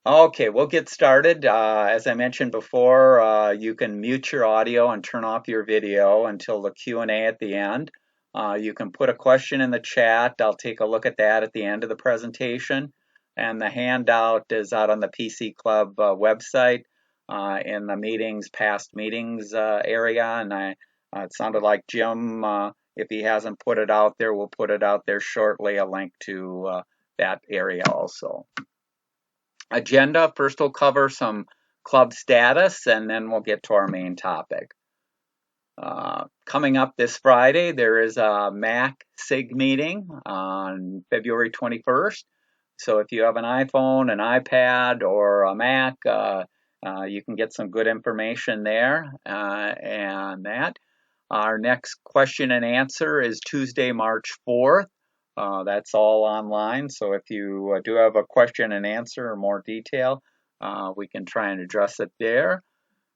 Okay, we'll get started. As I mentioned before, you can mute your audio and turn off your video until the Q&A at the end. You can put a question in the chat. I'll take a look at that at the end of the presentation. And the handout is out on the PC Club website in the past meetings area. And it sounded like Jim, if he hasn't put it out there, we'll put it out there shortly, a link to that area also. Agenda. First, we'll cover some club status, and then we'll get to our main topic. Coming up this Friday, there is a MAC SIG meeting on February 21st. So if you have an iPhone, an iPad, or a Mac, you can get some good information there. And that. Our next question and answer is Tuesday, March 4th. That's all online, so if you do have a question and answer or more detail, we can try and address it there.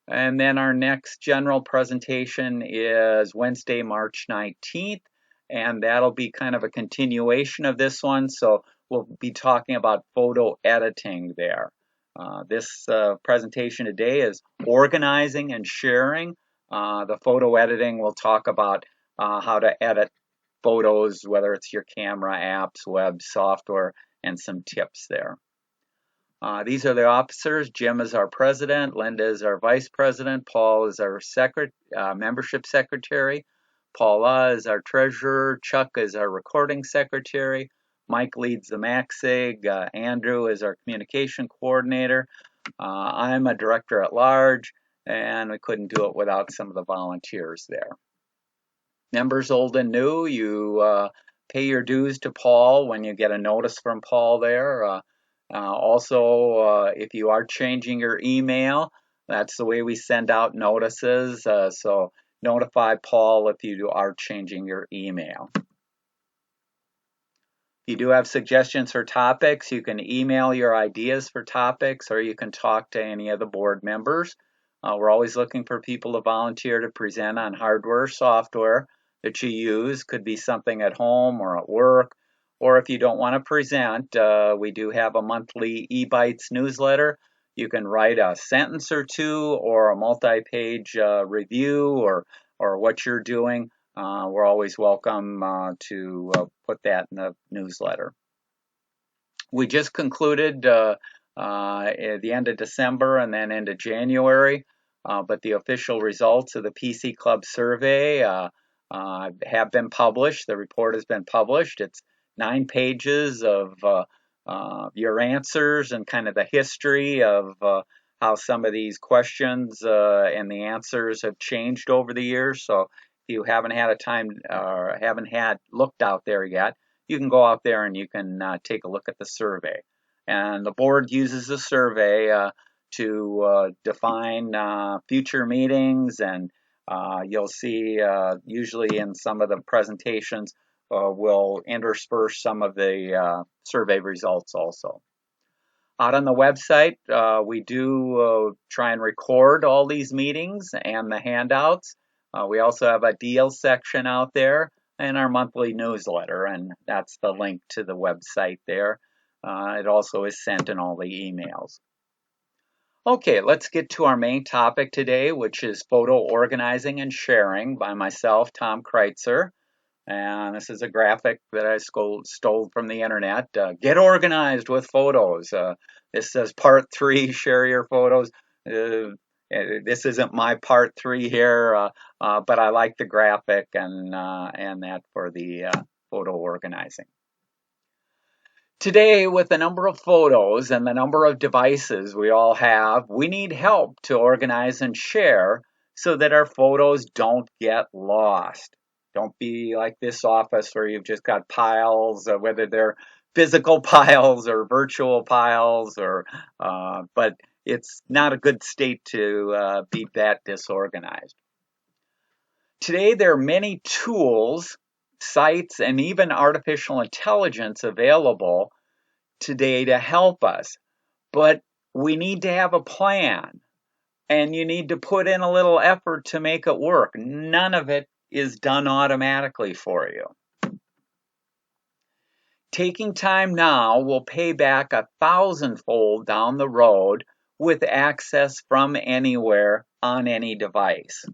And then our next general presentation is Wednesday, March 19th, and that'll be kind of a continuation of this one, so we'll be talking about photo editing there. This presentation today is organizing and sharing. The photo editing, we'll talk about how to edit photos, whether it's your camera, apps, web, software, and some tips there. These are the officers. Jim is our president, Linda is our vice president, Paul is our membership secretary, Paula is our treasurer, Chuck is our recording secretary, Mike leads the MACSIG, Andrew is our communication coordinator, I'm a director at large, and we couldn't do it without some of the volunteers there. Members old and new, you pay your dues to Paul when you get a notice from Paul there. Also, if you are changing your email, that's the way we send out notices. So notify Paul if you are changing your email. If you do have suggestions for topics, you can email your ideas for topics, or you can talk to any of the board members. We're always looking for people to volunteer to present on hardware or software that you use. Could be something at home or at work, or if you don't want to present, we do have a monthly eBytes newsletter. You can write a sentence or two or a multi-page review or what you're doing. We're always welcome to put that in the newsletter. We just concluded at the end of December and then into January, but the official results of the PC Club survey have been published. The report has been published. It's 9 pages of your answers and kind of the history of how some of these questions and the answers have changed over the years. So if you haven't had a time or haven't looked out there yet, you can go out there and you can take a look at the survey. And the board uses the survey to define future meetings, and you'll see usually in some of the presentations we'll intersperse some of the survey results also. Out on the website, we do try and record all these meetings and the handouts. We also have a deal section out there and our monthly newsletter, and that's the link to the website there. It also is sent in all the emails. Okay, let's get to our main topic today, which is photo organizing and sharing by myself, Tom Kreuzer. And this is a graphic that I stole from the internet. Get organized with photos. This says part 3, share your photos. This isn't my part 3 here, but I like the graphic and that for the photo organizing. Today, with the number of photos and the number of devices we all have, we need help to organize and share so that our photos don't get lost. Don't be like this office where you've just got piles, whether they're physical piles or virtual piles, but it's not a good state to be that disorganized. Today, there are many tools, sites, and even artificial intelligence available today to help us, but we need to have a plan, and you need to put in a little effort to make it work. None of it is done automatically for you. Taking time now will pay back 1,000-fold down the road with access from anywhere on any device.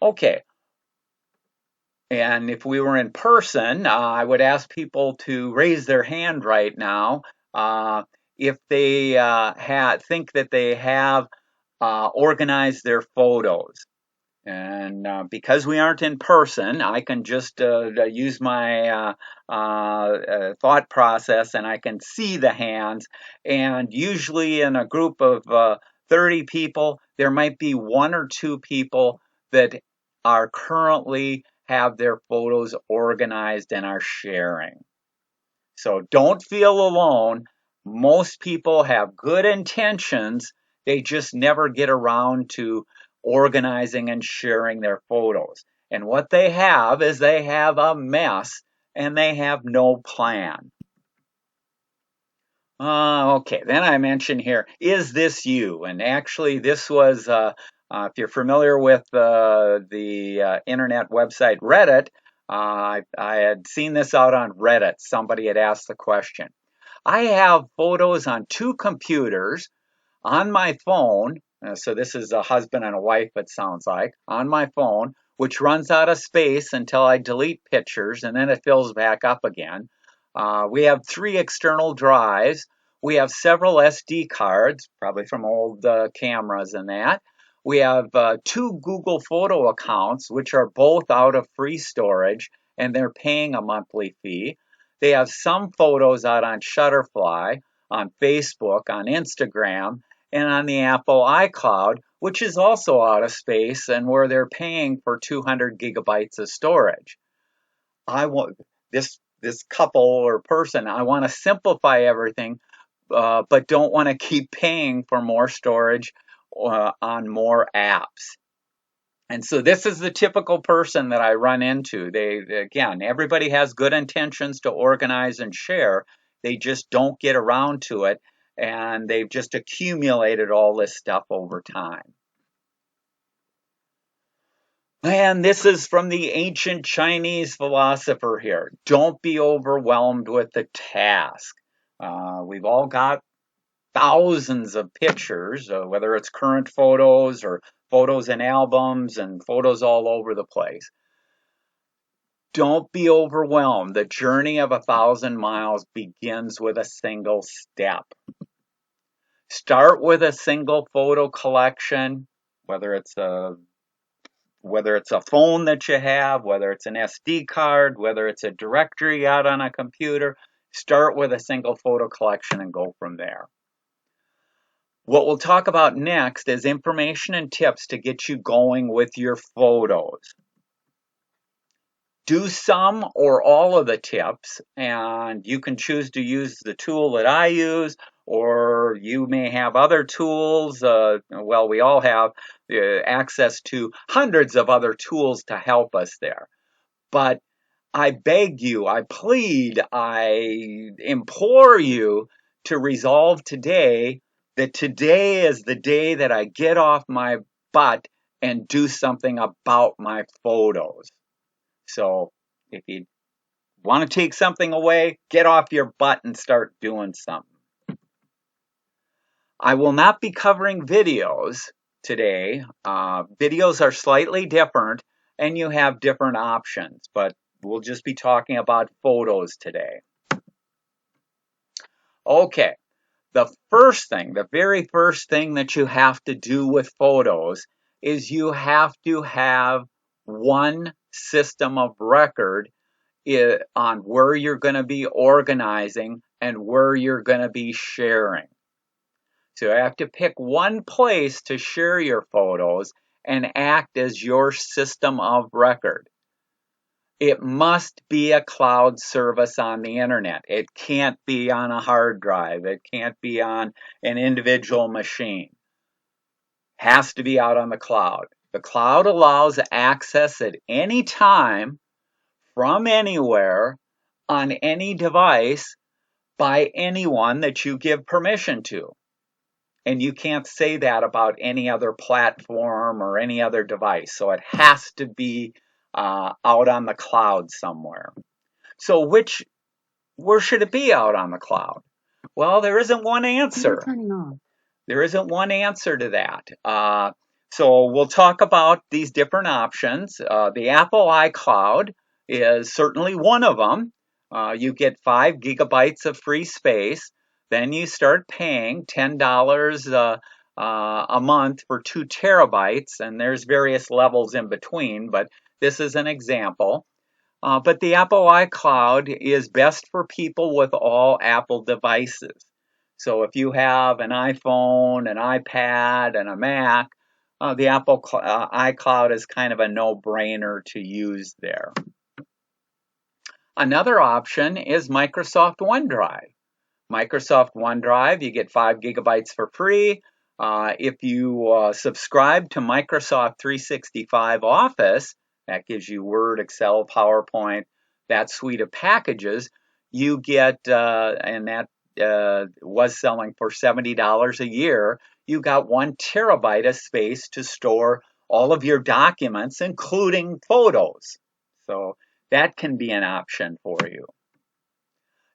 Okay, and if we were in person, I would ask people to raise their hand right now if they think that they have organized their photos. And because we aren't in person, I can just use my thought process and I can see the hands. And usually in a group of 30 people, there might be one or two people that are currently have their photos organized and are sharing. So don't feel alone. Most people have good intentions. They just never get around to organizing and sharing their photos. And what they have is they have a mess and they have no plan. Okay, then I mentioned here, is this you? And actually, this was, if you're familiar with the internet website Reddit, I had seen this out on Reddit. Somebody had asked the question. I have photos on two computers on my phone. So this is a husband and a wife, it sounds like, on my phone, which runs out of space until I delete pictures and then it fills back up again. We have 3 external drives. We have several SD cards, probably from old cameras and that. We have 2 Google Photo accounts, which are both out of free storage, and they're paying a monthly fee. They have some photos out on Shutterfly, on Facebook, on Instagram, and on the Apple iCloud, which is also out of space and where they're paying for 200 gigabytes of storage. I want this couple or person, I want to simplify everything, but don't want to keep paying for more storage on more apps. And so this is the typical person that I run into. Again, everybody has good intentions to organize and share. They just don't get around to it, and they've just accumulated all this stuff over time. And this is from the ancient Chinese philosopher here. Don't be overwhelmed with the task. We've all got thousands of pictures, whether it's current photos or photos in albums and photos all over the place. Don't be overwhelmed. The journey of 1,000 miles begins with a single step. Start with a single photo collection, whether it's a phone that you have, whether it's an SD card, whether it's a directory out on a computer. Start with a single photo collection and go from there. What we'll talk about next is information and tips to get you going with your photos. Do some or all of the tips, and you can choose to use the tool that I use, or you may have other tools. Well, we all have access to hundreds of other tools to help us there. But I beg you, I plead, I implore you to resolve today that today is the day that I get off my butt and do something about my photos. So if you want to take something away, get off your butt and start doing something. I will not be covering videos today. Videos are slightly different and you have different options, but we'll just be talking about photos today. Okay, the very first thing that you have to do with photos is you have to have one system of record on where you're going to be organizing and where you're going to be sharing. So you have to pick one place to share your photos and act as your system of record. It must be a cloud service on the internet. It can't be on a hard drive. It can't be on an individual machine. It has to be out on the cloud. The cloud allows access at any time, from anywhere, on any device, by anyone that you give permission to. And you can't say that about any other platform or any other device. So it has to be out on the cloud somewhere. So where should it be out on the cloud? Well, there isn't one answer. There isn't one answer to that. So we'll talk about these different options. The Apple iCloud is certainly one of them. You get 5 gigabytes of free space. Then you start paying $10 a month for 2 terabytes, and there's various levels in between, but this is an example. But the Apple iCloud is best for people with all Apple devices. So if you have an iPhone, an iPad, and a Mac, the Apple iCloud is kind of a no-brainer to use there. Another option is Microsoft OneDrive. Microsoft OneDrive, you get 5 gigabytes for free. If you subscribe to Microsoft 365 Office, that gives you Word, Excel, PowerPoint, that suite of packages, you get, and that was selling for $70 a year, you got 1 terabyte of space to store all of your documents, including photos. So that can be an option for you.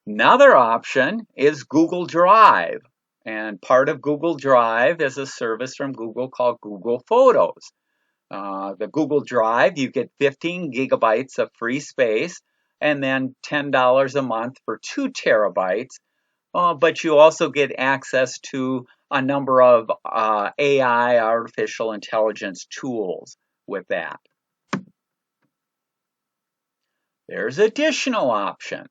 Another option is Google Drive. And part of Google Drive is a service from Google called Google Photos. The Google Drive, you get 15 gigabytes of free space and then $10 a month for 2 terabytes. But you also get access to a number of AI, artificial intelligence tools with that. There's additional options.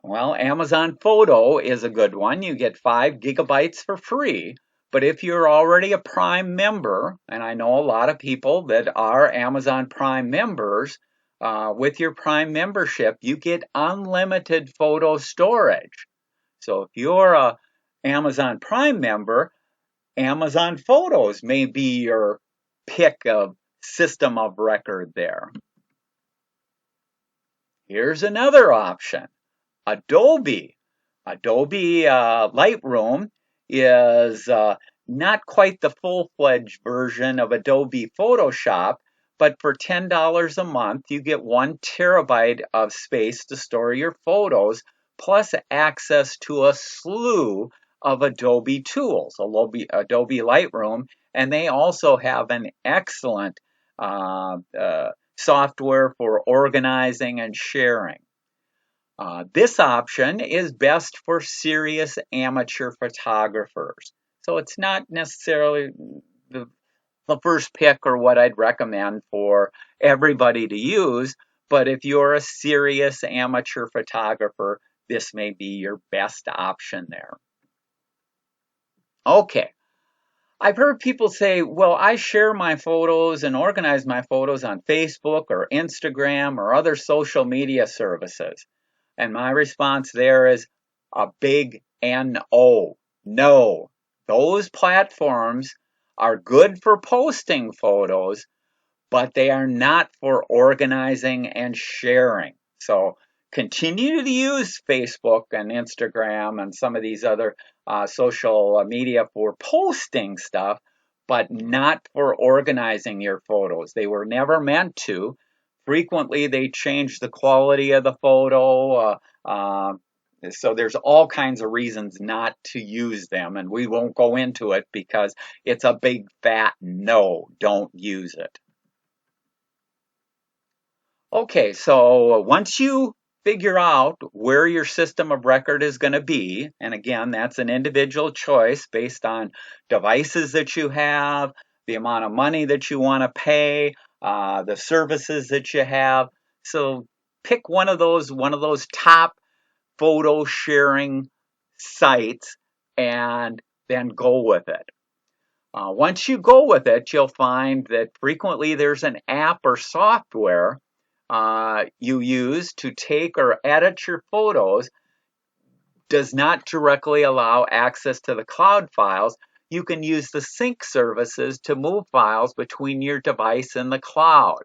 Amazon Photo is a good one. You get 5 gigabytes for free. But if you're already a Prime member, and I know a lot of people that are Amazon Prime members, with your Prime membership, you get unlimited photo storage. So if you're a Amazon Prime member, Amazon Photos may be your pick of system of record there. Here's another option. Adobe Lightroom is not quite the full-fledged version of Adobe Photoshop, but for $10 a month, you get 1 terabyte of space to store your photos, plus access to a slew of Adobe tools, Adobe Lightroom, and they also have an excellent software for organizing and sharing. This option is best for serious amateur photographers. So it's not necessarily the first pick or what I'd recommend for everybody to use, but if you're a serious amateur photographer, this may be your best option there. Okay. I've heard people say, well, I share my photos and organize my photos on Facebook or Instagram or other social media services. And my response there is a big N-O. No, those platforms are good for posting photos, but they are not for organizing and sharing. So continue to use Facebook and Instagram and some of these other social media for posting stuff, but not for organizing your photos. They were never meant to. Frequently, they change the quality of the photo. So there's all kinds of reasons not to use them, and we won't go into it because it's a big fat no, don't use it. Okay, so once you figure out where your system of record is going to be, and again, that's an individual choice based on devices that you have, the amount of money that you want to pay, the services that you have. So pick one of those top photo sharing sites and then go with it. Once you go with it, you'll find that frequently there's an app or software you use to take or edit your photos, does not directly allow access to the cloud files. You can use the sync services to move files between your device and the cloud.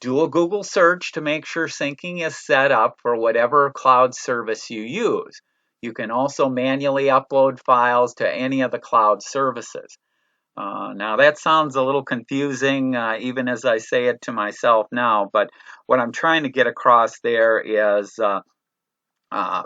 Do a Google search to make sure syncing is set up for whatever cloud service you use. You can also manually upload files to any of the cloud services. Now that sounds a little confusing, even as I say it to myself now, but what I'm trying to get across there is uh,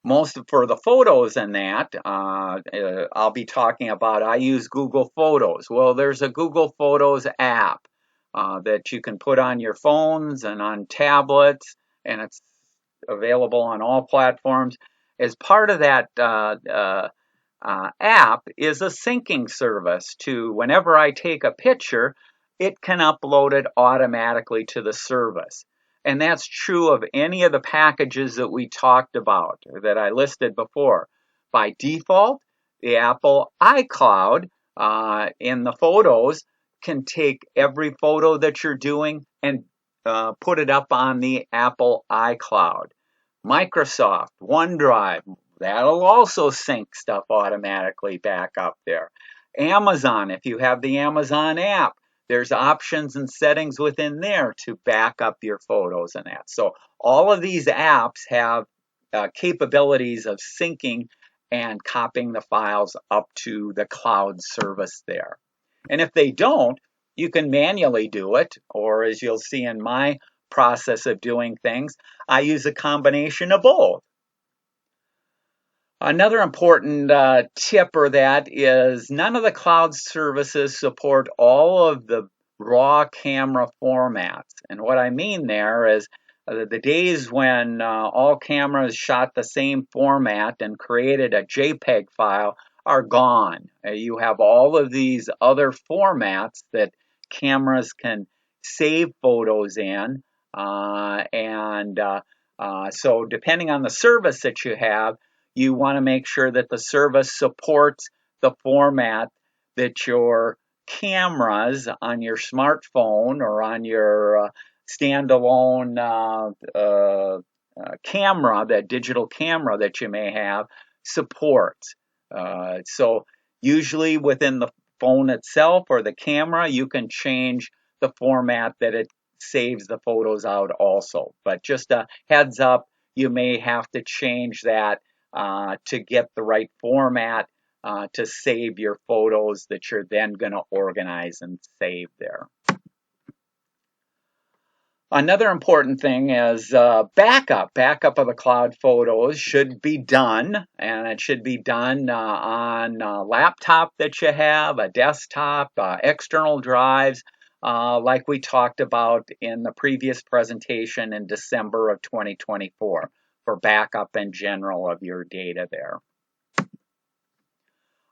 most for the photos and that, I'll be talking about, I use Google Photos. Well, there's a Google Photos app that you can put on your phones and on tablets, and it's available on all platforms. As part of that app is a syncing service to whenever I take a picture, it can upload it automatically to the service. And that's true of any of the packages that we talked about that I listed before. By default, the Apple iCloud in the photos can take every photo that you're doing and put it up on the Apple iCloud. Microsoft, OneDrive, that'll also sync stuff automatically back up there. Amazon, if you have the Amazon app, there's options and settings within there to back up your photos and that. So all of these apps have capabilities of syncing and copying the files up to the cloud service there. And if they don't, you can manually do it, or as you'll see in my process of doing things, I use a combination of both. Another important tip or that is none of the cloud services support all of the raw camera formats. And what I mean there is the days when all cameras shot the same format and created a JPEG file are gone. You have all of these other formats that cameras can save photos in. So depending on the service that you have, you want to make sure that the service supports the format that your cameras on your smartphone or on your standalone camera, that digital camera that you may have, supports. So usually within the phone itself or the camera, you can change the format that it saves the photos out also. But just a heads up, you may have to change that to get the right format to save your photos that you're then going to organize and save there. Another important thing is backup. Backup of the cloud photos should be done, and it should be done on a laptop that you have, a desktop, external drives, like we talked about in the previous presentation in December of 2024 for backup in general of your data there.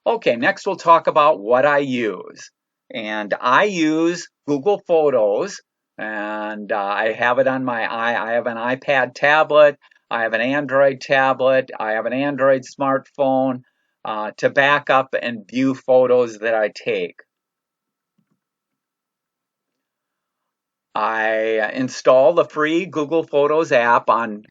Okay, next we'll talk about what I use. And I use Google Photos, and I have it on I have an iPad tablet, I have an Android tablet, I have an Android smartphone to back up and view photos that I take. I install the free Google Photos app on,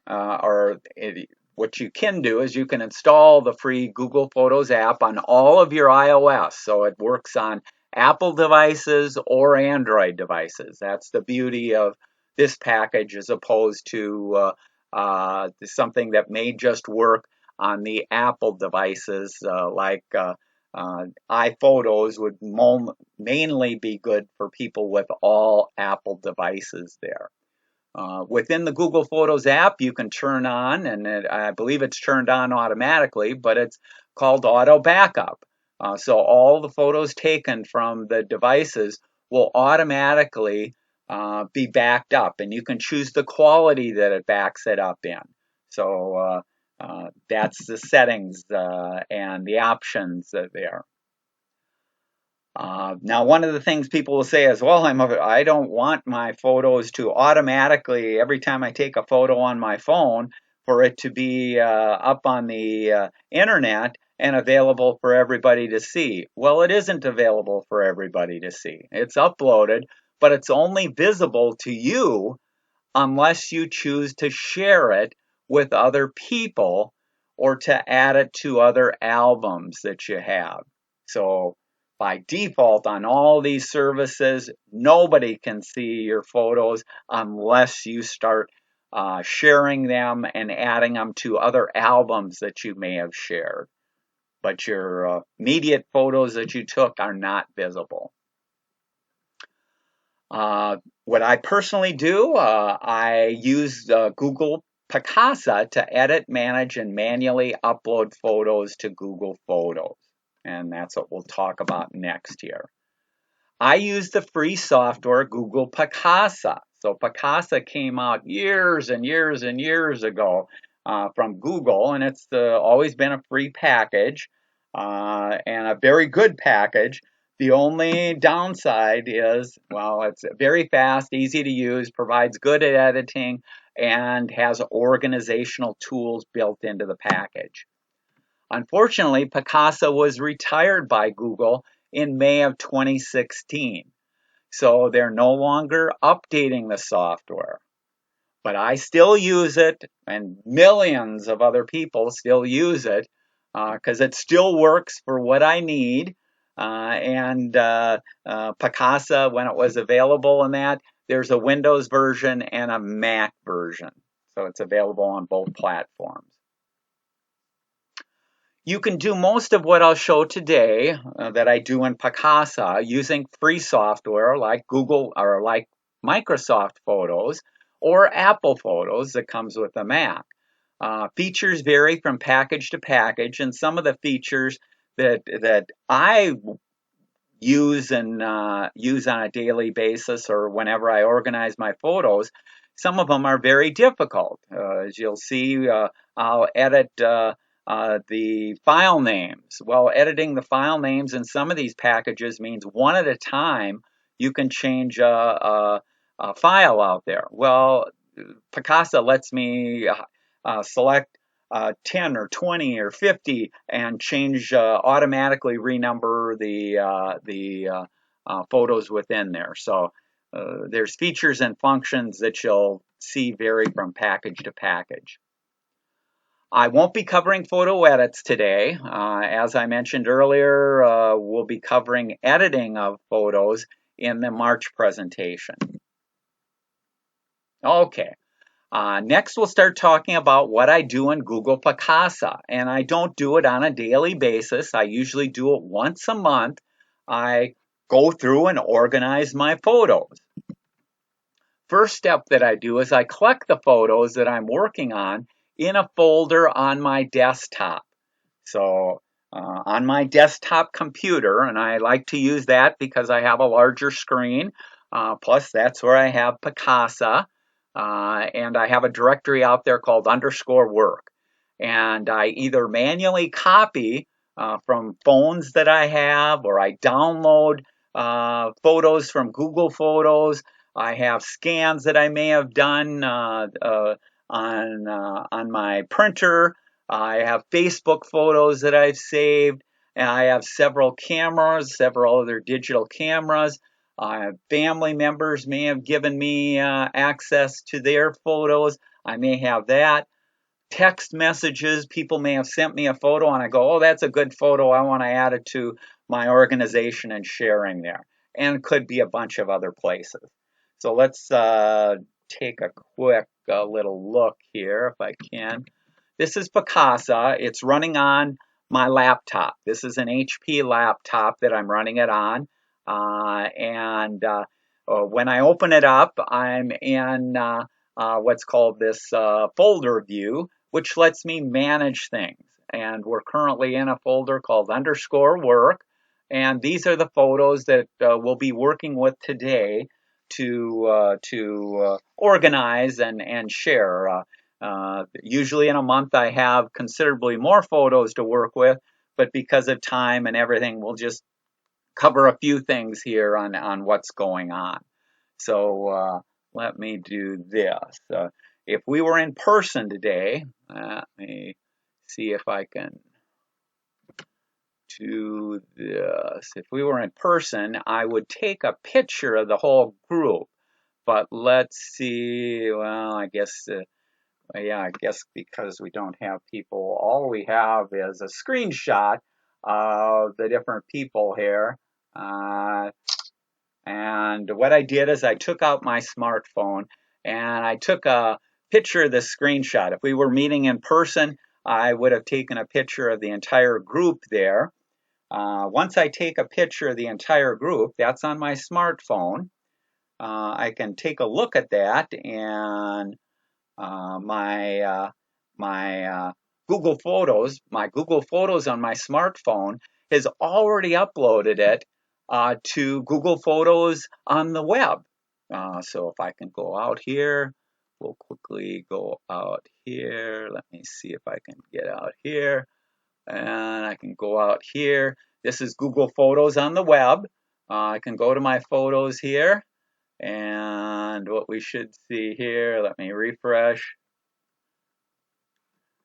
what you can do is you can install the free Google Photos app on all of your iOS. So it works on Apple devices or Android devices. That's the beauty of this package as opposed to something that may just work on the Apple devices like iPhotos would mainly be good for people with all Apple devices there. Within the Google Photos app, you can turn on, and I believe it's turned on automatically, but it's called Auto Backup. So all the photos taken from the devices will automatically be backed up, and you can choose the quality that it backs it up in. So that's the settings and the options there. Now, one of the things people will say is, well, I don't want my photos to automatically, every time I take a photo on my phone, for it to be up on the internet and available for everybody to see. Well, it isn't available for everybody to see. It's uploaded, but it's only visible to you unless you choose to share it with other people or to add it to other albums that you have. So by default on all these services, nobody can see your photos unless you start sharing them and adding them to other albums that you may have shared. but your immediate photos that you took are not visible. What I personally do, I use Google Picasa to edit, manage, and manually upload photos to Google Photos. And that's what we'll talk about next here. I use the free software Google Picasa. So Picasa came out years and years and years ago from Google, and it's always been a free package and a very good package. The only downside is, well, it's very fast, easy to use, provides good editing, and has organizational tools built into the package. Unfortunately, Picasa was retired by Google in May of 2016. So they're no longer updating the software. But I still use it, and millions of other people still use it because it still works for what I need. Picasa, when it was available in that, there's a Windows version and a Mac version. So it's available on both platforms. You can do most of what I'll show today that I do in Picasa using free software like Google or like Microsoft Photos or Apple Photos that comes with a Mac. Features vary from package to package, and some of the features that I use on a daily basis or whenever I organize my photos, some of them are very difficult. As you'll see, I'll edit the file names. Well, editing the file names in some of these packages means one at a time you can change a file out there. Well, Picasa lets me select 10 or 20 or 50 and change automatically renumber the photos within there. So there's features and functions that you'll see vary from package to package. I won't be covering photo edits today. As I mentioned earlier, we'll be covering editing of photos in the March presentation. Okay. Next, we'll start talking about what I do in Google Picasa, and I don't do it on a daily basis. I usually do it once a month. I go through and organize my photos. First step that I do is I collect the photos that I'm working on in a folder on my desktop. So on my desktop computer, and I like to use that because I have a larger screen, plus that's where I have Picasa. And I have a directory out there called _work. And I either manually copy from phones that I have, or I download photos from Google Photos. I have scans that I may have done on my printer. I have Facebook photos that I've saved. And I have several cameras, several other digital cameras. Family members may have given me access to their photos. I may have that. Text messages, people may have sent me a photo and I go, oh, that's a good photo. I want to add it to my organization and sharing there. And it could be a bunch of other places. So let's take a quick little look here if I can. This is Picasa. It's running on my laptop. This is an HP laptop that I'm running it on. When I open it up, I'm in what's called this folder view, which lets me manage things. And we're currently in a folder called _work. And these are the photos that we'll be working with today to organize and share. Usually in a month I have considerably more photos to work with, but because of time and everything, we'll just cover a few things here on what's going on. So let me do this. If we were in person today, let me see if I can do this. If we were in person, I would take a picture of the whole group. But let's see, well, I guess because we don't have people, all we have is a screenshot of the different people here. And what I did is I took out my smartphone and I took a picture of this screenshot. If we were meeting in person, I would have taken a picture of the entire group there. Once I take a picture of the entire group, that's on my smartphone. I can take a look at that, and my Google Photos on my smartphone has already uploaded it to Google Photos on the web. So if I can go out here, we'll quickly go out here. Let me see if I can get out here, and I can go out here. This is Google Photos on the web. I can go to my photos here, and what we should see here, let me refresh.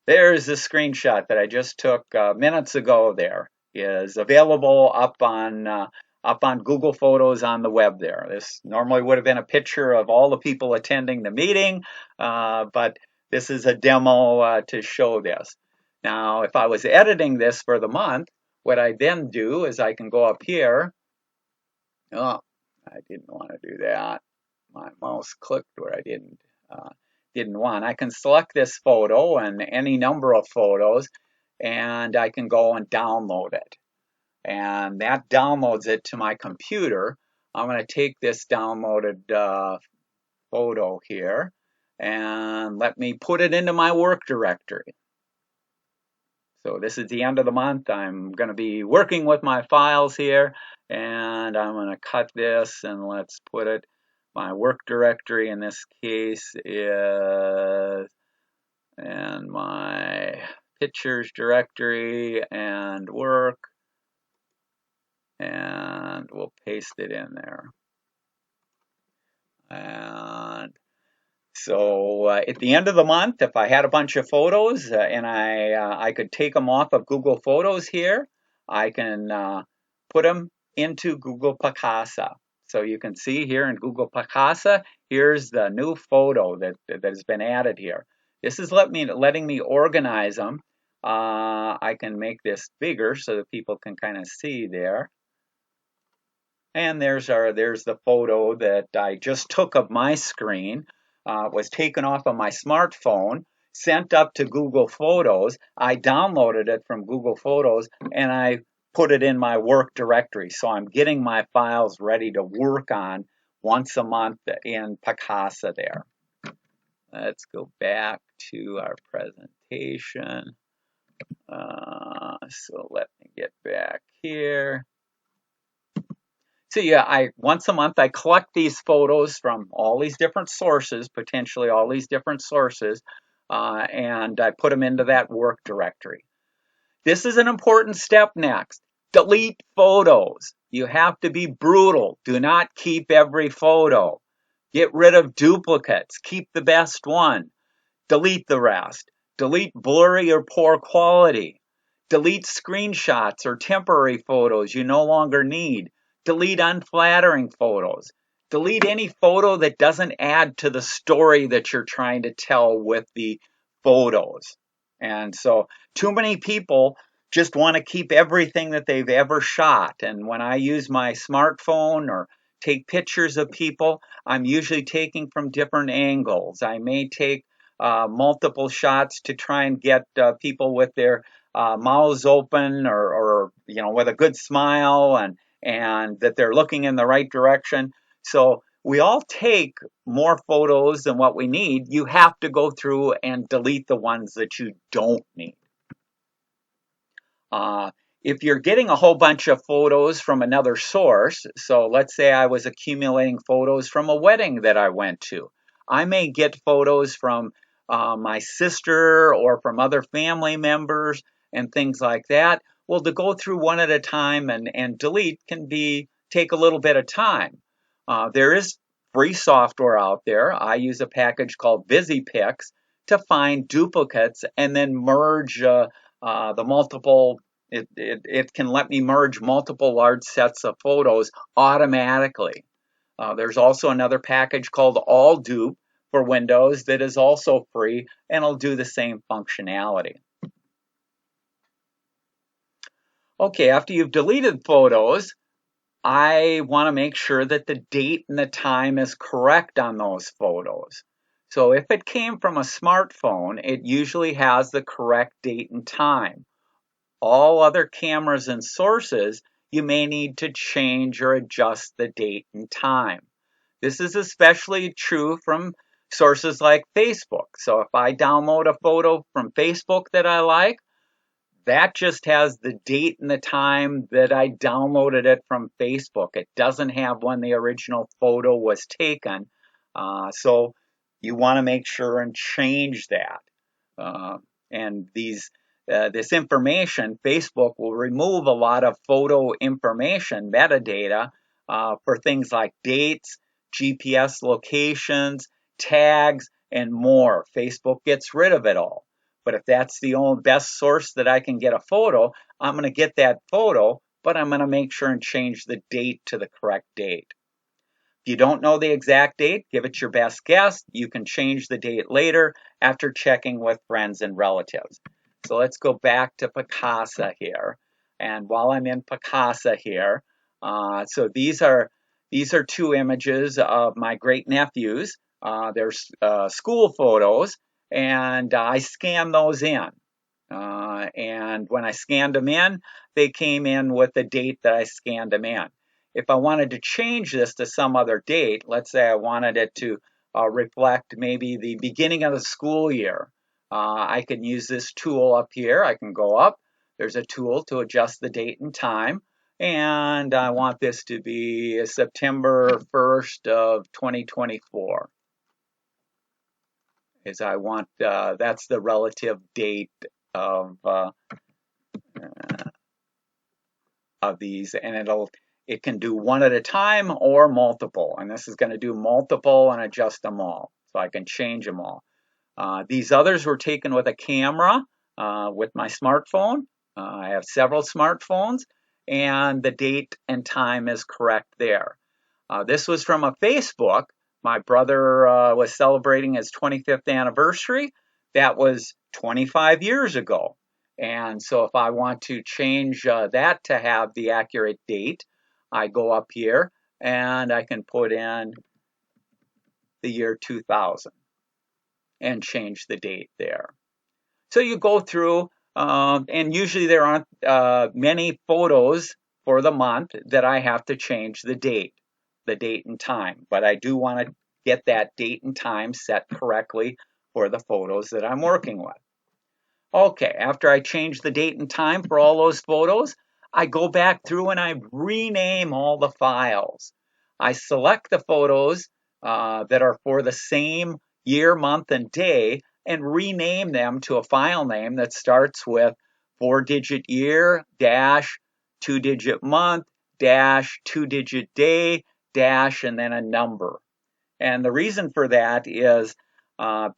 There's the screenshot that I just took minutes ago. There is available up on Google Photos on the web there. This normally would have been a picture of all the people attending the meeting, but this is a demo to show this. Now, if I was editing this for the month, what I then do is I can go up here. Oh, I didn't want to do that. My mouse clicked where I didn't want. I can select this photo and any number of photos, and I can go and download it. And that downloads it to my computer. I'm going to take this downloaded photo here and let me put it into my work directory. So this is the end of the month. I'm going to be working with my files here, and I'm going to cut this and let's put it. My work directory in this case is, and my pictures directory and work, and we'll paste it in there. And so at the end of the month, if I had a bunch of photos and I could take them off of Google Photos here, I can put them into Google Picasa. So you can see here in Google Picasa, here's the new photo that has been added here. This is letting me organize them. I can make this bigger so that people can kind of see there. And there's the photo that I just took of my screen. Was taken off of my smartphone, sent up to Google Photos. I downloaded it from Google Photos, and I put it in my work directory. So I'm getting my files ready to work on once a month in Picasa there. Let's go back to our presentation. So let me get back here. So yeah, once a month I collect these photos from all these different sources, potentially all these different sources, and I put them into that work directory. This is an important step next. Delete photos. You have to be brutal. Do not keep every photo. Get rid of duplicates. Keep the best one. Delete the rest. Delete blurry or poor quality. Delete screenshots or temporary photos you no longer need. Delete unflattering photos. Delete any photo that doesn't add to the story that you're trying to tell with the photos. And so too many people just want to keep everything that they've ever shot. And when I use my smartphone or take pictures of people, I'm usually taking from different angles. I may take multiple shots to try and get people with their mouths open or with a good smile and that they're looking in the right direction. So we all take more photos than what we need. You have to go through and delete the ones that you don't need. If you're getting a whole bunch of photos from another source, so let's say I was accumulating photos from a wedding that I went to, I may get photos from my sister or from other family members and things like that. Well, to go through one at a time and delete can take a little bit of time. There is free software out there. I use a package called VisiPix to find duplicates and then merge the multiple. It can let me merge multiple large sets of photos automatically. There's also another package called AllDupe for Windows that is also free and will do the same functionality. Okay, after you've deleted photos, I want to make sure that the date and the time is correct on those photos. So if it came from a smartphone, it usually has the correct date and time. All other cameras and sources, you may need to change or adjust the date and time. This is especially true from sources like Facebook. So if I download a photo from Facebook that I like, that just has the date and the time that I downloaded it from Facebook. It doesn't have when the original photo was taken. So you want to make sure and change that. Uh, and this information, Facebook will remove a lot of photo information, metadata, for things like dates, GPS locations, tags, and more. Facebook gets rid of it all. But if that's the only best source that I can get a photo, I'm going to get that photo, but I'm going to make sure and change the date to the correct date. If you don't know the exact date, give it your best guess. You can change the date later after checking with friends and relatives. So let's go back to Picasa here. And while I'm in Picasa here, so these are two images of my great nephews. They're school photos, and I scanned those in. And when I scanned them in, they came in with the date that I scanned them in. If I wanted to change this to some other date, let's say I wanted it to reflect maybe the beginning of the school year, I can use this tool up here. I can go up. There's a tool to adjust the date and time. And I want this to be September 1st of 2024. Is I want that's the relative date of these, and it can do one at a time or multiple, and this is going to do multiple and adjust them all, so I can change them all. These others were taken with a camera with my smartphone. I have several smartphones, and the date and time is correct there. This was from a Facebook. My brother was celebrating his 25th anniversary. That was 25 years ago. And so if I want to change that to have the accurate date, I go up here and I can put in the year 2000 and change the date there. So you go through, and usually there aren't many photos for the month that I have to change the date and time. But I do want to get that date and time set correctly for the photos that I'm working with. Okay, after I change the date and time for all those photos, I go back through and I rename all the files. I select the photos that are for the same year, month, and day and rename them to a file name that starts with 4-digit year, dash, 2-digit month, dash, 2-digit day, dash, and then a number. And the reason for that is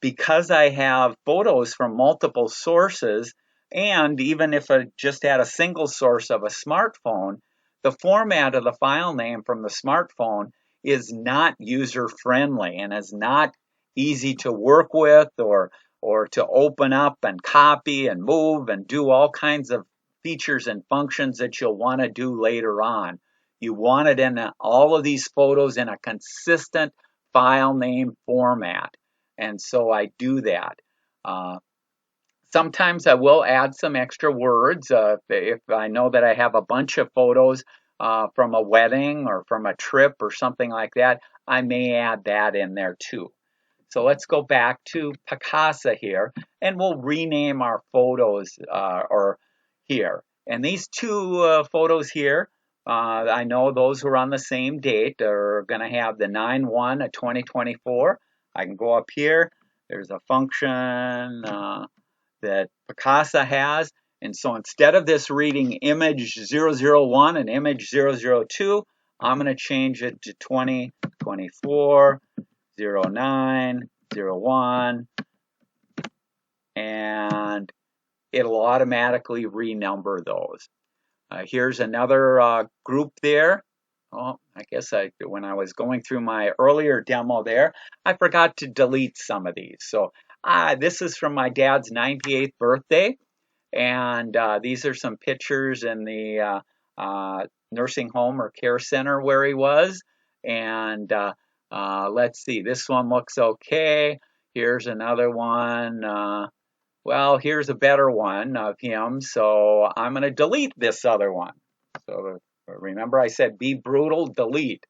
because I have photos from multiple sources, and even if I just had a single source of a smartphone, the format of the file name from the smartphone is not user friendly and is not easy to work with or to open up and copy and move and do all kinds of features and functions that you'll want to do later on. You want it in all of these photos in a consistent file name format. And so I do that. Sometimes I will add some extra words if I know that I have a bunch of photos from a wedding or from a trip or something like that. I may add that in there too. So let's go back to Picasa here, and we'll rename our photos or here. And these two photos here, I know those who are on the same date are going to have the 9/1 of 2024. I can go up here. There's a function that Picasa has. And so instead of this reading image 001 and image 002, I'm going to change it to 2024, 09, 01, and it'll automatically renumber those. Here's another group there. Oh, I guess when I was going through my earlier demo there, I forgot to delete some of these. So this is from my dad's 98th birthday, and these are some pictures in the nursing home or care center where he was. And let's see, this one looks okay. Here's another one. Well, here's a better one of him, so I'm going to delete this other one. So remember I said be brutal, delete.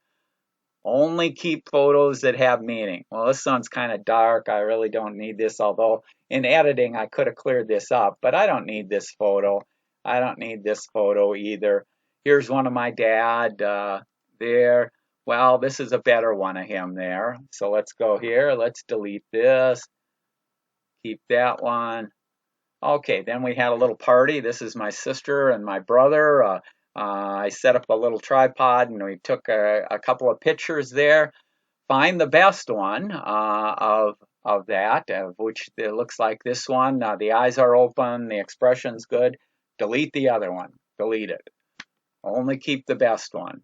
Only keep photos that have meaning. Well, this one's kind of dark. I really don't need this, although in editing I could have cleared this up, but I don't need this photo. I don't need this photo either. Here's one of my dad there. Well, this is a better one of him there. So let's go here. Let's delete this. Keep that one. Okay, then we had a little party. This is my sister and my brother. I set up a little tripod and we took a couple of pictures there. Find the best one of that, of which it looks like this one. The eyes are open, the expression's good. Delete the other one. Delete it. Only keep the best one.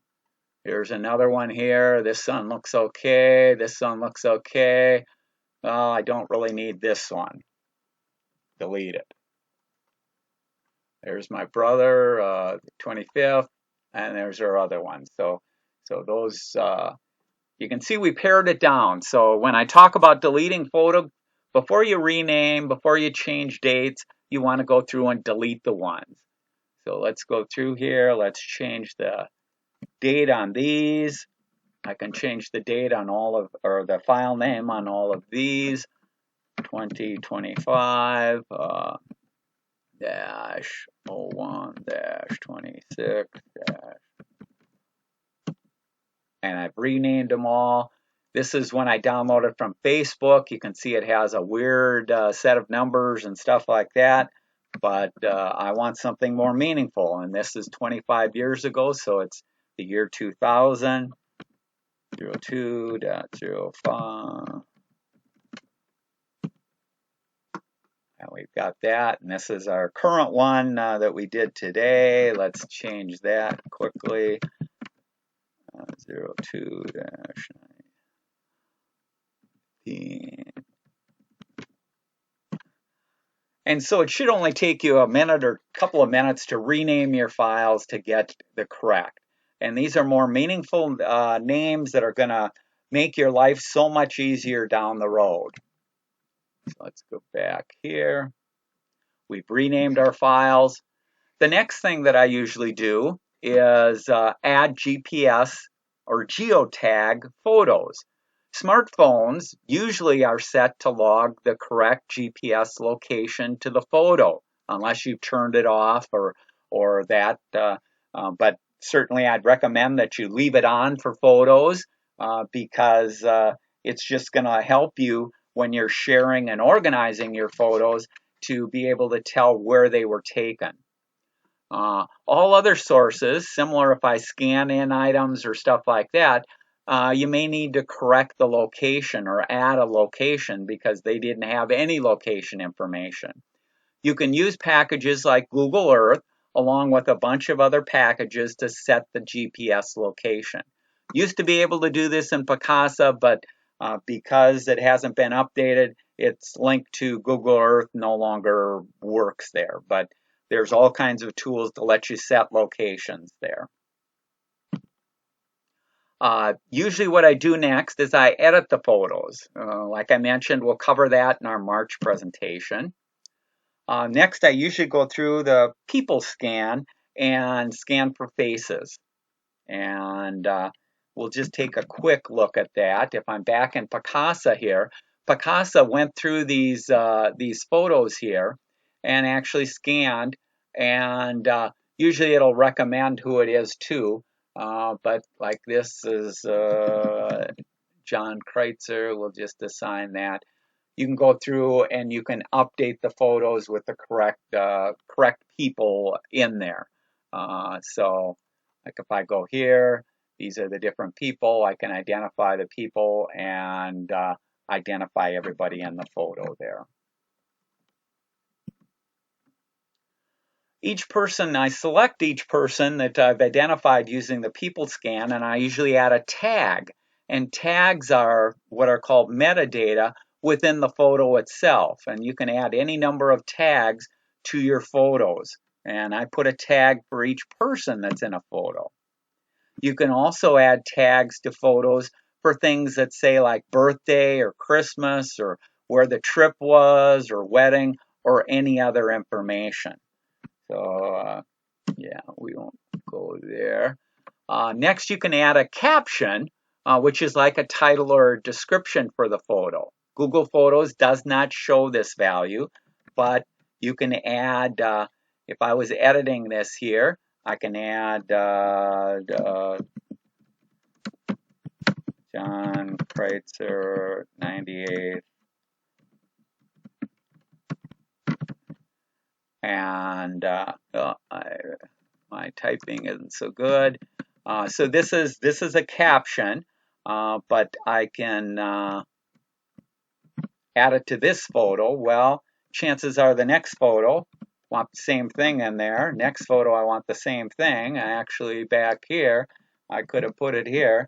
Here's another one here. This one looks okay. This one looks okay. Well, I don't really need this one. Delete it. There's my brother, the 25th, and there's our other one. So those, you can see we pared it down. So when I talk about deleting photo, before you rename, before you change dates, you want to go through and delete the ones. So let's go through here. Let's change the date on these. I can change the date on all of, or the file name on all of these. 2025 dash 01 dash 26 dash, and I've renamed them all. This is when I download it from Facebook. You can see it has a weird set of numbers and stuff like that, but I want something more meaningful, and this is 25 years ago, so it's the year 2000, 02.05. And we've got that, and this is our current one that we did today. Let's change that quickly. 02-19. And so it should only take you a minute or a couple of minutes to rename your files to get the correct. And these are more meaningful names that are going to make your life so much easier down the road. So let's go back here. We've renamed our files. The next thing that I usually do is add GPS or geotag photos. Smartphones usually are set to log the correct GPS location to the photo, unless you've turned it off or that. But certainly I'd recommend that you leave it on for photos because it's just going to help you when you're sharing and organizing your photos to be able to tell where they were taken. All other sources, similar if I scan in items or stuff like that, you may need to correct the location or add a location because they didn't have any location information. You can use packages like Google Earth along with a bunch of other packages to set the GPS location. Used to be able to do this in Picasa, but because it hasn't been updated, it's linked to Google Earth, no longer works there. But there's all kinds of tools to let you set locations there. Usually what I do next is I edit the photos. Like I mentioned, we'll cover that in our March presentation. Next, I usually go through the people scan and scan for faces. And we'll just take a quick look at that. If I'm back in Picasa here, Picasa went through these photos here and actually scanned, and usually it'll recommend who it is too. But like this is John Kreuzer, we'll just assign that. You can go through and you can update the photos with the correct people in there. So like if I go here, these are the different people. I can identify the people and identify everybody in the photo there. Each person, I select each person that I've identified using the people scan, and I usually add a tag. And tags are what are called metadata within the photo itself. And you can add any number of tags to your photos. And I put a tag for each person that's in a photo. You can also add tags to photos for things that say like birthday or Christmas or where the trip was or wedding or any other information. So yeah, we won't go there. Next, you can add a caption, which is like a title or a description for the photo. Google Photos does not show this value, but you can add, if I was editing this here, I can add John Kreuzer 98, and my typing isn't so good. So this is a caption, but I can add it to this photo. Well, chances are the next photo want the same thing in there. Next photo I want the same thing. Actually back here I could have put it here.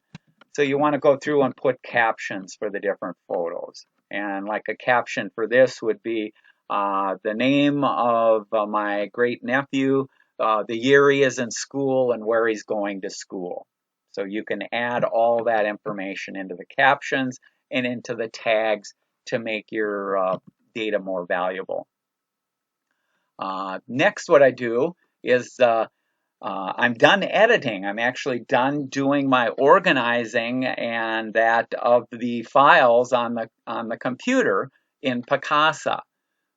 So you want to go through and put captions for the different photos. And like a caption for this would be the name of my great nephew, the year he is in school, and where he's going to school. So you can add all that information into the captions and into the tags to make your data more valuable. Next, what I do is I'm done editing. I'm actually done doing my organizing and that of the files on the computer in Picasa.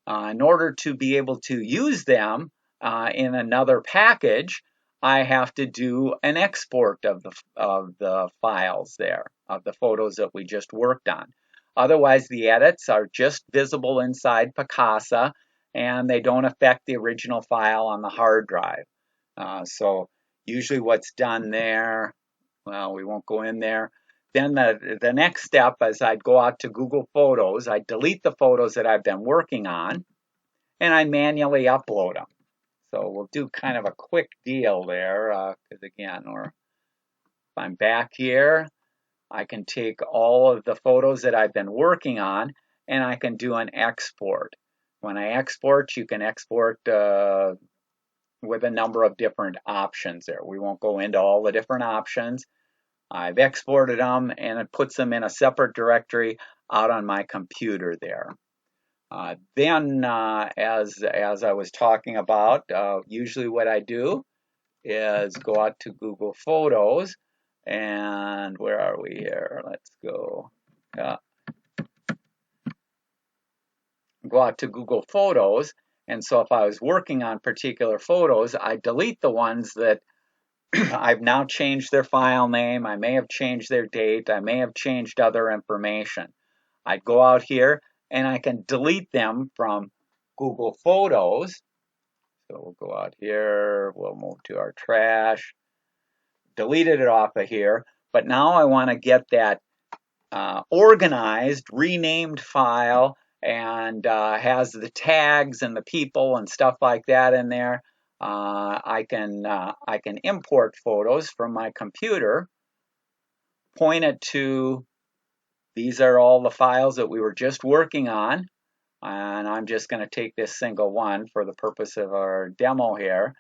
In order to be able to use them in another package, I have to do an export of the files there, of the photos that we just worked on. Otherwise, the edits are just visible inside Picasa, and they don't affect the original file on the hard drive. So usually what's done there, well, we won't go in there. Then the next step is I'd go out to Google Photos, I'd delete the photos that I've been working on, and I manually upload them. So we'll do kind of a quick deal there, because again, if I'm back here, I can take all of the photos that I've been working on and I can do an export. When I export, you can export with a number of different options there. We won't go into all the different options. I've exported them and it puts them in a separate directory out on my computer there. Then, as I was talking about, usually what I do is go out to Google Photos, and where are we here? Let's go. Go out to Google Photos, and so if I was working on particular photos, I delete the ones that I've now changed their file name, I may have changed their date, I may have changed other information. I'd go out here and I can delete them from Google Photos. So we'll go out here, we'll move to our trash, deleted it off of here, but now I want to get that organized, renamed file and has the tags and the people and stuff like that in there. I can import photos from my computer, point it to, these are all the files that we were just working on, and I'm just going to take this single one for the purpose of our demo here,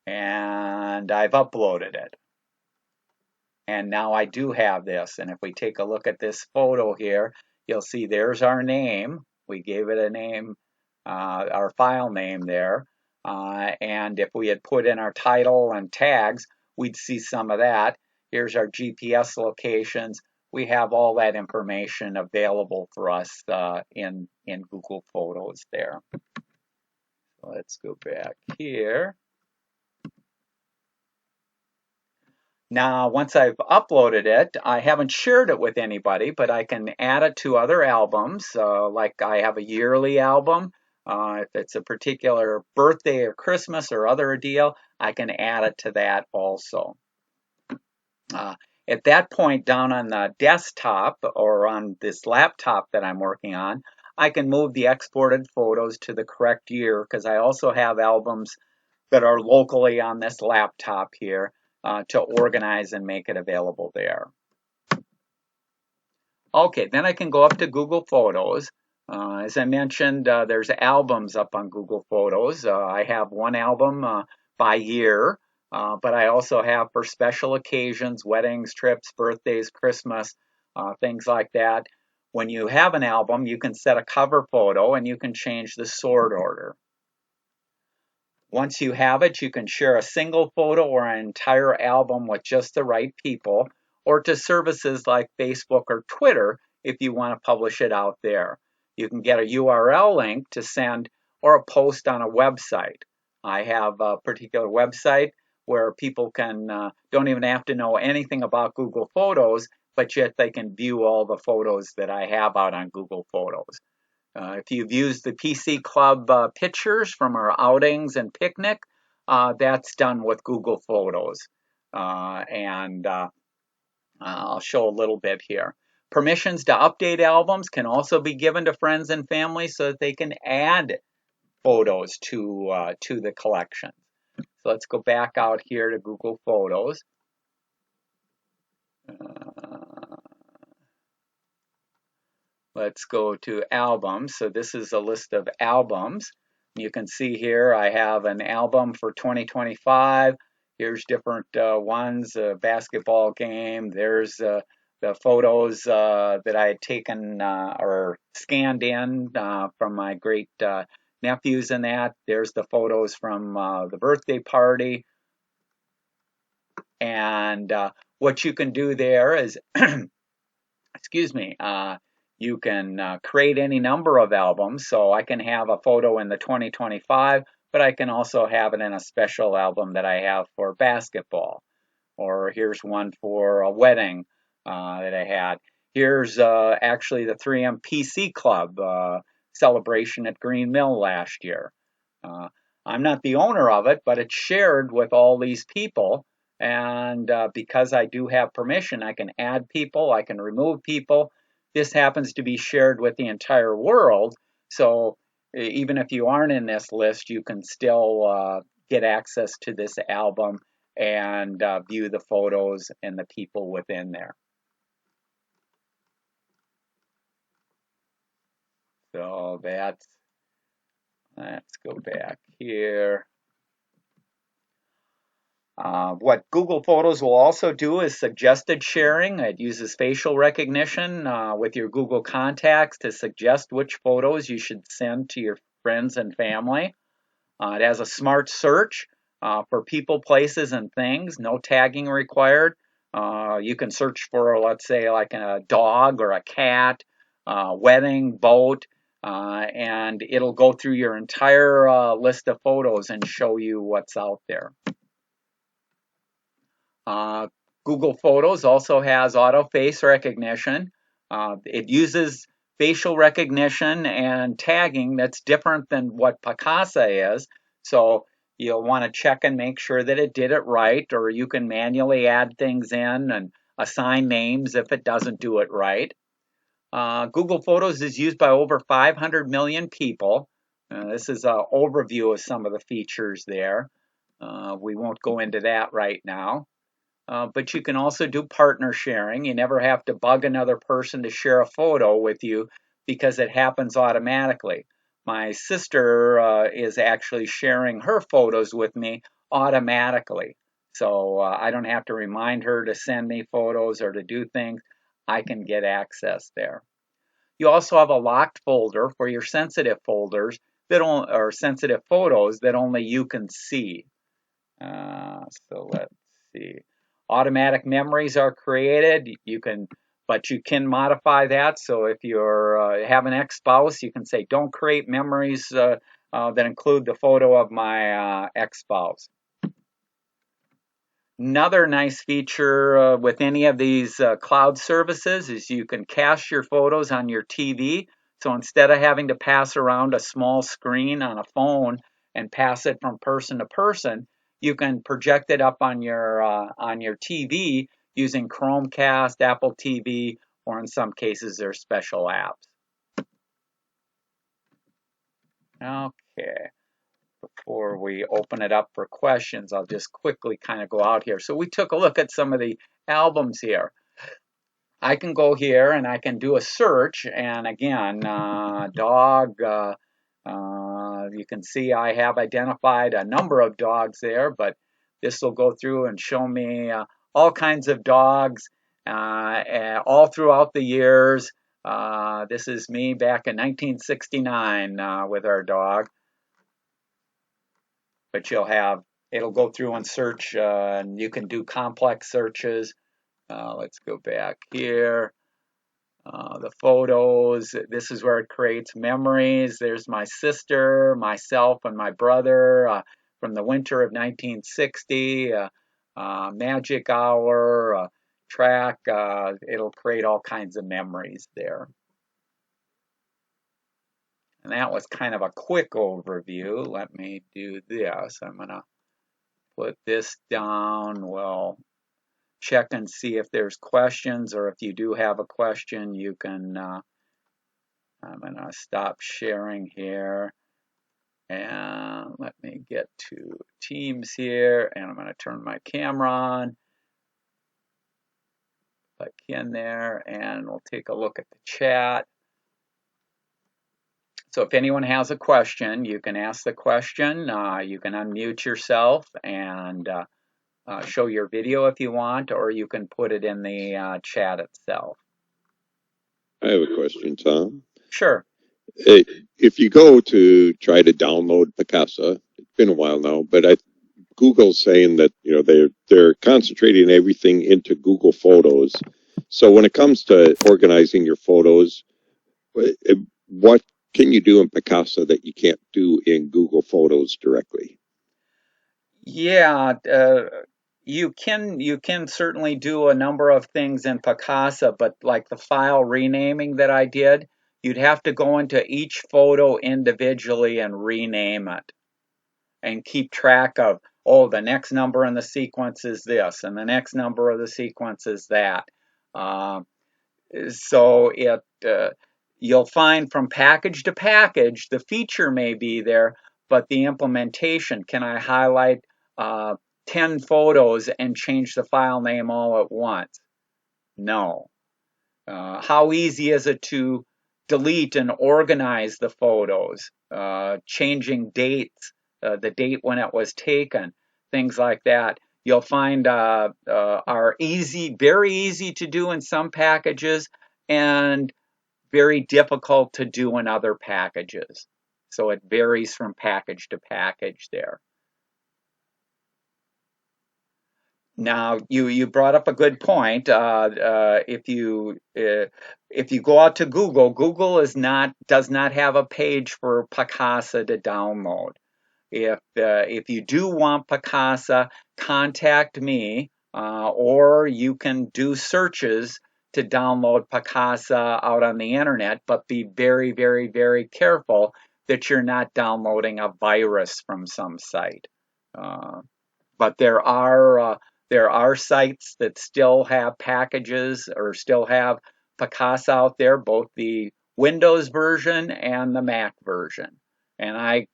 and I've uploaded it. And now I do have this, and if we take a look at this photo here, you'll see there's our name. We gave it a name, our file name there, and if we had put in our title and tags, we'd see some of that. Here's our GPS locations. We have all that information available for us in Google Photos there. So let's go back here. Now, once I've uploaded it, I haven't shared it with anybody, but I can add it to other albums. Like I have a yearly album. If it's a particular birthday or Christmas or other deal, I can add it to that also. At that point, down on the desktop or on this laptop that I'm working on, I can move the exported photos to the correct year because I also have albums that are locally on this laptop here to organize and make it available there. Okay, then I can go up to Google Photos. As I mentioned, there's albums up on Google Photos. I have one album by year, but I also have for special occasions, weddings, trips, birthdays, Christmas, things like that. When you have an album, you can set a cover photo and you can change the sort order. Once you have it, you can share a single photo or an entire album with just the right people, or to services like Facebook or Twitter if you want to publish it out there. You can get a URL link to send or a post on a website. I have a particular website where people don't even have to know anything about Google Photos, but yet they can view all the photos that I have out on Google Photos. If you've used the PC Club pictures from our outings and picnic, that's done with Google Photos. And I'll show a little bit here. Permissions to update albums can also be given to friends and family so that they can add photos to the collection. So let's go back out here to Google Photos. Let's go to albums. So this is a list of albums. You can see here I have an album for 2025. Here's different ones, a basketball game. There's the photos that I had taken or scanned in from my great nephews and that. There's the photos from the birthday party. And what you can do there is, excuse me, you can create any number of albums. So I can have a photo in the 2025, but I can also have it in a special album that I have for basketball. Or here's one for a wedding that I had. Here's actually the 3M PC Club celebration at Green Mill last year. I'm not the owner of it, but it's shared with all these people. And because I do have permission, I can add people, I can remove people. This happens to be shared with the entire world. So even if you aren't in this list, you can still get access to this album and view the photos and the people within there. So let's go back here. What Google Photos will also do is suggested sharing. It uses facial recognition with your Google contacts to suggest which photos you should send to your friends and family. It has a smart search for people, places, and things. No tagging required. You can search for, let's say, like a dog or a cat, wedding, boat, and it'll go through your entire list of photos and show you what's out there. Google Photos also has auto face recognition. It uses facial recognition and tagging that's different than what Picasa is. So you'll want to check and make sure that it did it right, or you can manually add things in and assign names if it doesn't do it right. Google Photos is used by over 500 million people. This is an overview of some of the features there. We won't go into that right now. But you can also do partner sharing. You never have to bug another person to share a photo with you because it happens automatically. My sister is actually sharing her photos with me automatically. So I don't have to remind her to send me photos or to do things. I can get access there. You also have a locked folder for your sensitive folders or sensitive photos that only you can see. So let's see. Automatic memories are created. But you can modify that. So if you have an ex-spouse, you can say, don't create memories that include the photo of my ex-spouse. Another nice feature with any of these cloud services is you can cache your photos on your TV. So instead of having to pass around a small screen on a phone and pass it from person to person, you can project it up on your TV using Chromecast, Apple TV, or in some cases there's special apps. Okay. Before we open it up for questions, I'll just quickly kind of go out here. So we took a look at some of the albums here. I can go here and I can do a search, and again, dog, you can see I have identified a number of dogs there, but this will go through and show me all kinds of dogs all throughout the years. This is me back in 1969 with our dog. But it'll go through and search, and you can do complex searches. Let's go back here. The photos, this is where it creates memories. There's my sister, myself, and my brother from the winter of 1960. Magic hour, track. It'll create all kinds of memories there. And that was kind of a quick overview. Let me do this. I'm going to put this down. We'll check and see if there's questions, or if you do have a question, you can, I'm going to stop sharing here. And let me get to Teams here, and I'm going to turn my camera on. Click in there, and we'll take a look at the chat. So if anyone has a question, you can ask the question. You can unmute yourself and show your video if you want, or you can put it in the chat itself. I have a question, Tom. Sure. If you go to try to download Picasa, it's been a while now, but Google's saying that they're concentrating everything into Google Photos. So when it comes to organizing your photos, what can you do in Picasa that you can't do in Google Photos directly? Yeah, you can certainly do a number of things in Picasa, but like the file renaming that I did, you'd have to go into each photo individually and rename it and keep track of, oh, the next number in the sequence is this, and the next number of the sequence is that. So you'll find from package to package, the feature may be there, but the implementation, can I highlight 10 photos and change the file name all at once? No. How easy is it to delete and organize the photos, changing dates, the date when it was taken, things like that. You'll find are very easy to do in some packages and very difficult to do in other packages. So it varies from package to package there. Now, you brought up a good point. If you go out to Google, Google does not have a page for Picasa to download. If you do want Picasa, contact me, or you can do searches to download Picasa out on the internet. But be very, very, very careful that you're not downloading a virus from some site. But there are sites that still have packages or still have Picasa out there, both the Windows version and the Mac version. And I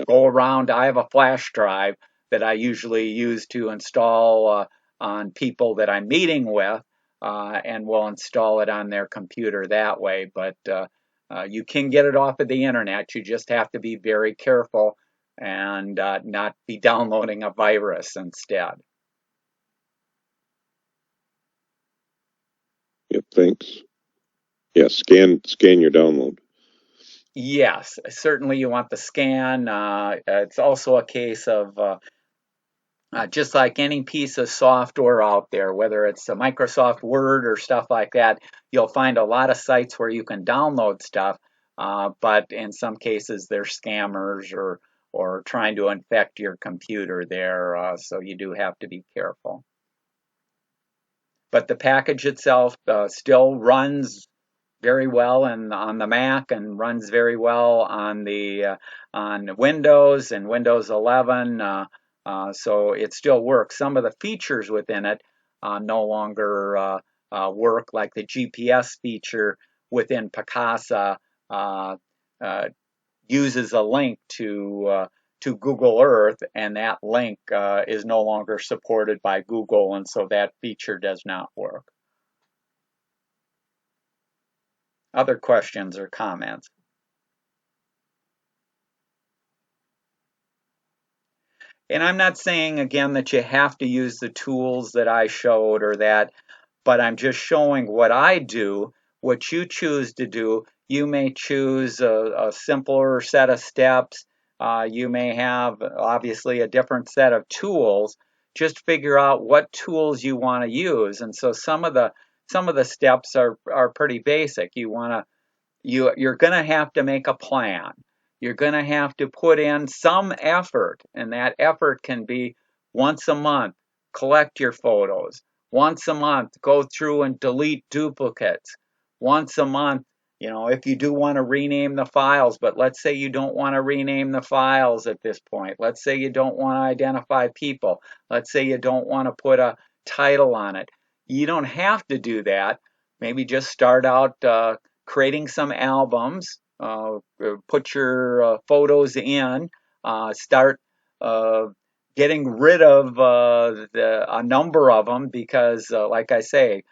go around, I have a flash drive that I usually use to install on people that I'm meeting with, and will install it on their computer that way. But you can get it off of the internet. You just have to be very careful and not be downloading a virus instead. Yep, thanks. Yeah, scan your download. Yes, certainly you want the scan. It's also a case of just like any piece of software out there, whether it's a Microsoft Word or stuff like that, you'll find a lot of sites where you can download stuff, but in some cases they're scammers or trying to infect your computer there, so you do have to be careful. But the package itself still runs very well on the Mac and runs very well on Windows and Windows 11. So it still works. Some of the features within it no longer work, like the GPS feature within Picasa uses a link to Google Earth, and that link is no longer supported by Google, and so that feature does not work. Other questions or comments? And I'm not saying, again, that you have to use the tools that I showed or that, but I'm just showing what I do what you choose to do. You may choose a simpler set of steps. You may have obviously a different set of tools. Just figure out what tools you want to use. And so some of the steps are pretty basic. You're going to have to make a plan. You're going to have to put in some effort, and that effort can be once a month, collect your photos. Once a month, go through and delete duplicates. Once a month, if you do want to rename the files, but let's say you don't want to rename the files at this point. Let's say you don't want to identify people. Let's say you don't want to put a title on it. You don't have to do that. Maybe just start out creating some albums, put your photos in, start getting rid of a number of them because, like I say,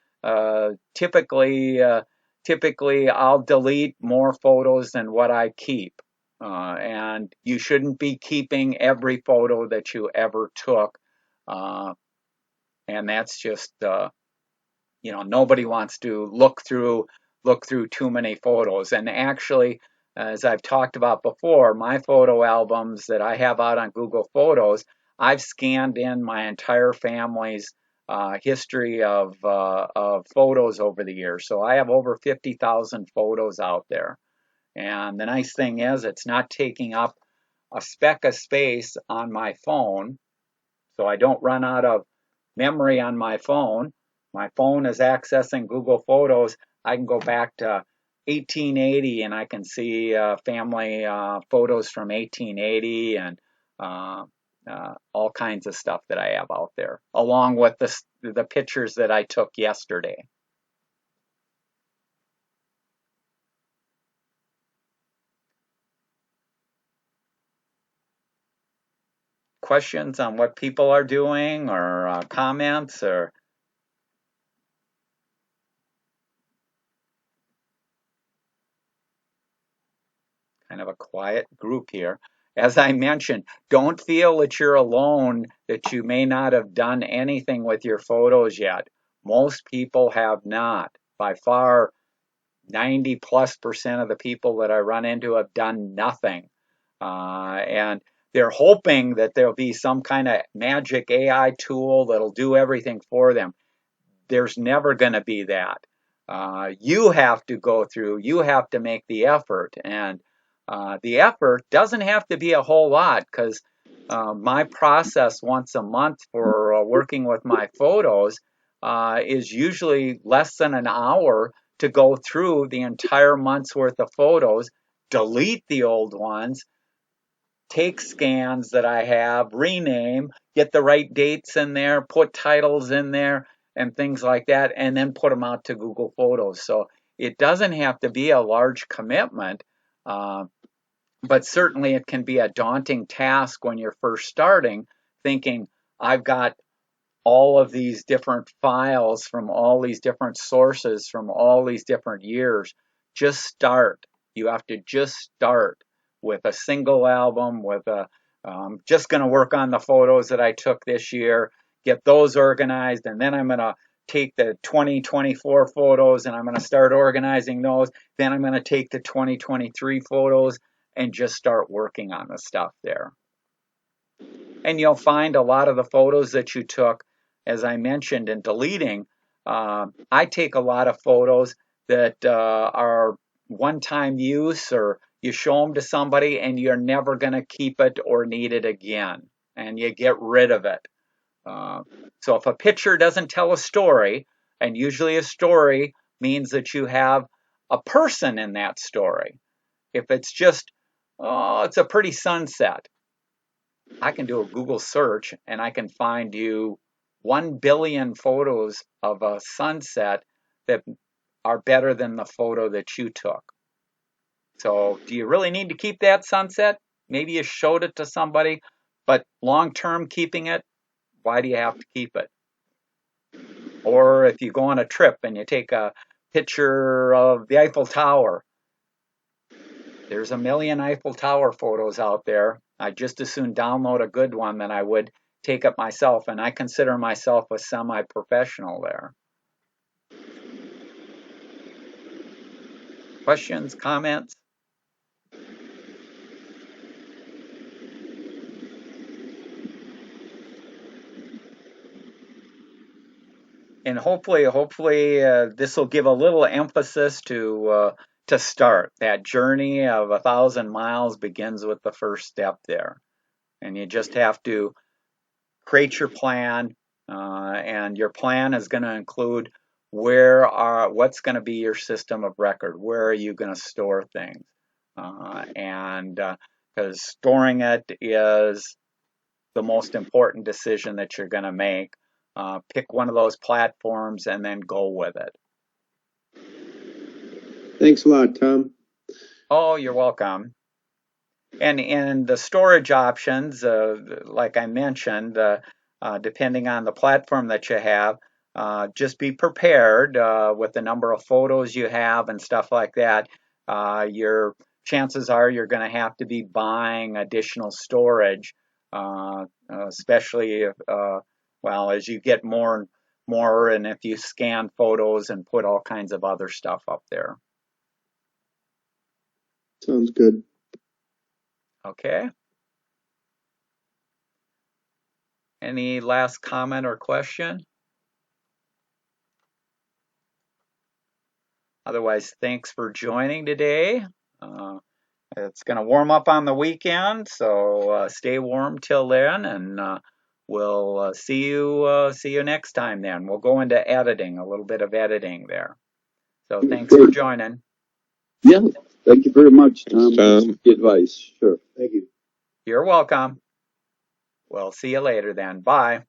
typically I'll delete more photos than what I keep. And you shouldn't be keeping every photo that you ever took. And that's just nobody wants to look through too many photos. And actually, as I've talked about before, my photo albums that I have out on Google Photos, I've scanned in my entire family's history of photos over the years. So I have over 50,000 photos out there. And the nice thing is it's not taking up a speck of space on my phone. So I don't run out of memory on my phone. My phone is accessing Google Photos. I can go back to 1880 and I can see family photos from 1880 and all kinds of stuff that I have out there, along with the pictures that I took yesterday. Questions on what people are doing or comments or kind of a quiet group here. As I mentioned, don't feel that you're alone, that you may not have done anything with your photos yet. Most people have not. By far, 90+% of the people that I run into have done nothing. And they're hoping that there'll be some kind of magic AI tool that'll do everything for them. There's never going to be that. You have to go through, you have to make the effort. And the effort doesn't have to be a whole lot because my process once a month for working with my photos is usually less than an hour to go through the entire month's worth of photos, delete the old ones, take scans that I have, rename, get the right dates in there, put titles in there, and things like that, and then put them out to Google Photos. So it doesn't have to be a large commitment, but certainly it can be a daunting task when you're first starting, thinking, I've got all of these different files from all these different sources from all these different years. Just start. You have to just start with a single album, with just going to work on the photos that I took this year, get those organized, and then I'm going to take the 2024 photos and I'm going to start organizing those. Then I'm going to take the 2023 photos and just start working on the stuff there. And you'll find a lot of the photos that you took, as I mentioned, in deleting, I take a lot of photos that are one-time use, or you show them to somebody and you're never going to keep it or need it again, and you get rid of it. So if a picture doesn't tell a story, and usually a story means that you have a person in that story. If it's just, oh, it's a pretty sunset, I can do a Google search and I can find you 1 billion photos of a sunset that are better than the photo that you took. So do you really need to keep that sunset? Maybe you showed it to somebody, but long term keeping it, why do you have to keep it? Or if you go on a trip and you take a picture of the Eiffel Tower, there's a million Eiffel Tower photos out there. I'd just as soon download a good one than I would take it myself, and I consider myself a semi-professional there. Questions, comments? And hopefully, this will give a little emphasis to start. That journey of 1,000 miles begins with the first step there, and you just have to create your plan, and your plan is going to include what's going to be your system of record. Where are you going to store things? And because storing it is the most important decision that you're going to make. Pick one of those platforms and then go with it. Thanks a lot, Tom. Oh, you're welcome. And in the storage options, like I mentioned, depending on the platform that you have, just be prepared with the number of photos you have and stuff like that. Your chances are you're going to have to be buying additional storage, especially if, well, as you get more and more, and if you scan photos and put all kinds of other stuff up there. Sounds good. Okay. Any last comment or question? Otherwise, thanks for joining today. It's going to warm up on the weekend, so stay warm till then, and we'll see you next time. Then we'll go into editing, a little bit of editing there. So thanks for joining. Yeah, thank you very much, Tom. Thanks, Tom. That's good advice. Sure. Thank you. You're welcome. We'll see you later then. Bye.